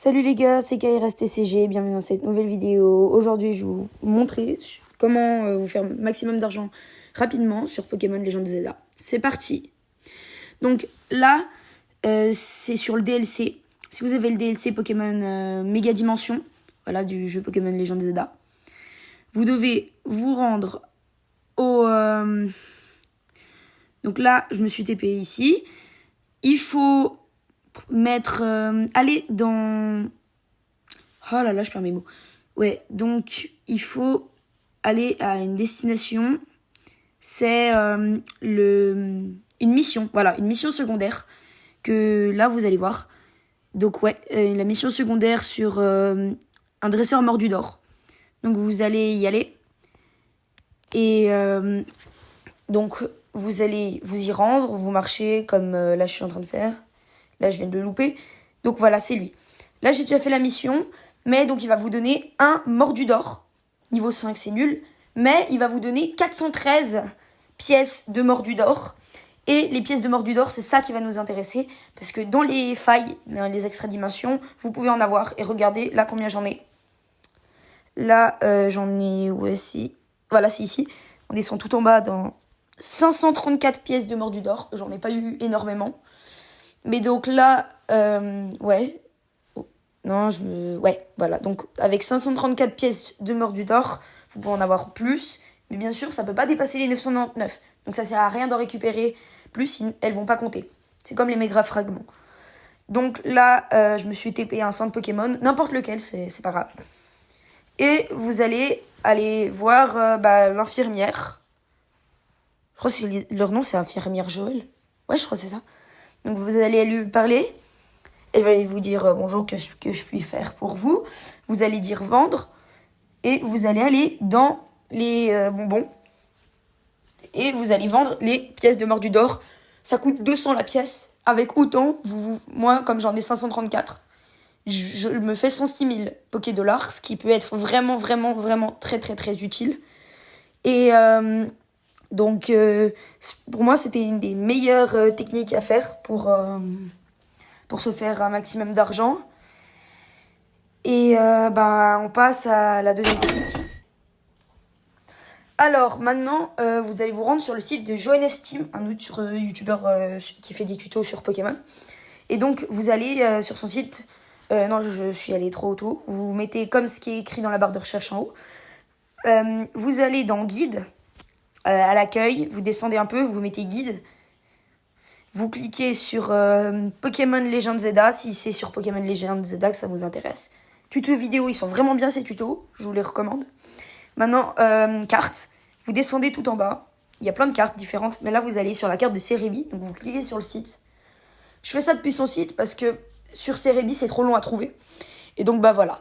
Salut les gars, c'est KRSTCG, bienvenue dans cette nouvelle vidéo. Aujourd'hui, je vais vous montrer comment vous faire maximum d'argent rapidement sur Pokémon Legends Zelda. C'est parti. Donc là, c'est sur le DLC. Si vous avez le DLC Pokémon Méga Dimension, voilà, du jeu Pokémon Legends Zelda, vous devez vous rendre au... Donc là, je me suis TP ici. Il faut mettre... aller dans... Oh là là, je perds mes mots. Ouais, donc il faut aller à une destination. C'est une mission. Voilà, une mission secondaire que là, vous allez voir. Donc ouais, la mission secondaire sur un dresseur mordu d'or. Donc vous allez y aller. Et donc vous allez vous y rendre. Vous marchez comme là, je suis en train de faire. Là, je viens de le louper. Donc voilà, c'est lui. Là, j'ai déjà fait la mission. Mais donc, il va vous donner un mordu d'or. Niveau 5, c'est nul. Mais il va vous donner 413 pièces de mordu d'or. Et les pièces de mordu d'or, c'est ça qui va nous intéresser. Parce que dans les failles, dans les extra dimensions, vous pouvez en avoir. Et regardez là combien j'en ai. Là, j'en ai... Ouais, si. Voilà, c'est ici. On descend tout en bas dans 534 pièces de mordu d'or. J'en ai pas eu énormément. Mais donc là, ouais. Non, ouais, voilà. Donc, avec 534 pièces de mordu d'or, vous pouvez en avoir plus. Mais bien sûr, ça peut pas dépasser les 999. Donc, ça sert à rien d'en récupérer plus, elles vont pas compter. C'est comme les méga fragments. Donc là, je me suis TP un centre Pokémon. N'importe lequel, c'est pas grave. Et vous allez aller voir l'infirmière. Je crois que leur nom, c'est infirmière Joël. Ouais, je crois que c'est ça. Donc, vous allez lui parler. Elle va vous dire bonjour, que je puis faire pour vous. Vous allez dire vendre. Et vous allez aller dans les bonbons. Et vous allez vendre les pièces de mordu d'or. Ça coûte 200 la pièce. Avec autant, moi, comme j'en ai 534, je me fais 106 000 Pokédollars. Ce qui peut être vraiment, vraiment, vraiment très, très, très utile. Et donc, pour moi, c'était une des meilleures techniques à faire pour se faire un maximum d'argent. Et on passe à la deuxième technique. Alors maintenant, vous allez vous rendre sur le site de Johannes Team, un autre youtubeur qui fait des tutos sur Pokémon. Et donc vous allez sur son site. Non, je suis allée trop tôt. Vous mettez comme ce qui est écrit dans la barre de recherche en haut. Vous allez dans guide, à l'accueil, vous descendez un peu, vous mettez guide. Vous cliquez sur Pokémon Legends Zelda, si c'est sur Pokémon Legends Zelda que ça vous intéresse. Tutos vidéo, ils sont vraiment bien ces tutos, je vous les recommande. Maintenant, cartes, vous descendez tout en bas. Il y a plein de cartes différentes, mais là vous allez sur la carte de Serebii, donc vous cliquez sur le site. Je fais ça depuis son site parce que sur Serebii c'est trop long à trouver. Et donc voilà.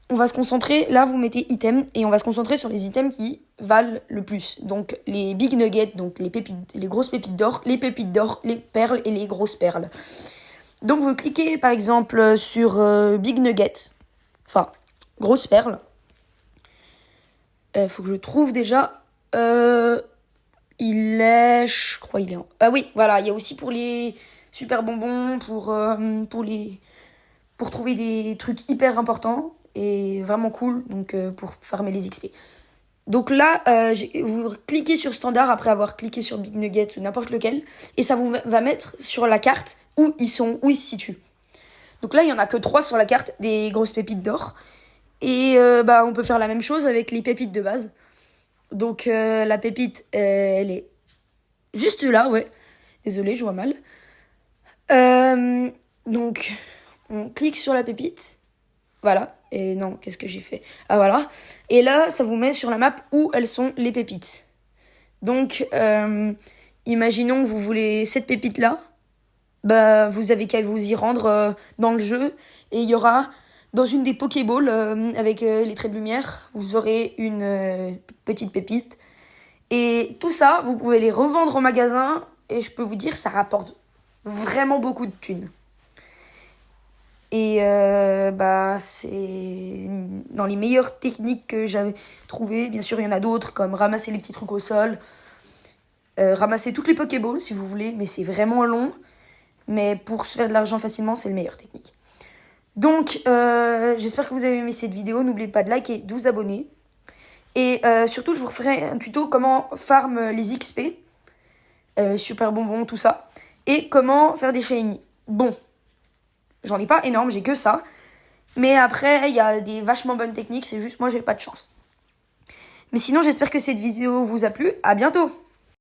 On va se concentrer, là vous mettez items, et on va se concentrer sur les items qui valent le plus. Donc les big nuggets, donc les grosses pépites d'or, les perles et les grosses perles. Donc vous cliquez par exemple sur big nugget, enfin grosse perle. Faut que je trouve déjà. Il est, je crois il est en... Ah oui, voilà, il y a aussi pour les super bonbons, pour trouver des trucs hyper importants. Et vraiment cool, donc pour farmer les XP. Donc là, vous cliquez sur standard après avoir cliqué sur Big Nugget ou n'importe lequel, et ça vous va mettre sur la carte où ils se situent. Donc là, il y en a que 3 sur la carte des grosses pépites d'or, et on peut faire la même chose avec les pépites de base. Donc la pépite, elle est juste là, ouais. Désolée, je vois mal. Donc on clique sur la pépite. Voilà, et non, qu'est-ce que j'ai fait ? Ah voilà, et là, ça vous met sur la map où elles sont les pépites. Donc, imaginons que vous voulez cette pépite-là, vous avez qu'à vous y rendre dans le jeu, et il y aura, dans une des Pokéballs, avec les traits de lumière, vous aurez une petite pépite. Et tout ça, vous pouvez les revendre au magasin, et je peux vous dire, ça rapporte vraiment beaucoup de thunes. Et c'est dans les meilleures techniques que j'avais trouvées. Bien sûr, il y en a d'autres, comme ramasser les petits trucs au sol, ramasser toutes les Pokéballs, si vous voulez, mais c'est vraiment long. Mais pour se faire de l'argent facilement, c'est le meilleur technique. Donc, j'espère que vous avez aimé cette vidéo. N'oubliez pas de liker, de vous abonner. Et surtout, je vous referai un tuto comment farm les XP. Super bonbons, tout ça. Et comment faire des shiny. Bon, j'en ai pas énorme, j'ai que ça. Mais après, il y a des vachement bonnes techniques. C'est juste moi, j'ai pas de chance. Mais sinon, j'espère que cette vidéo vous a plu. À bientôt!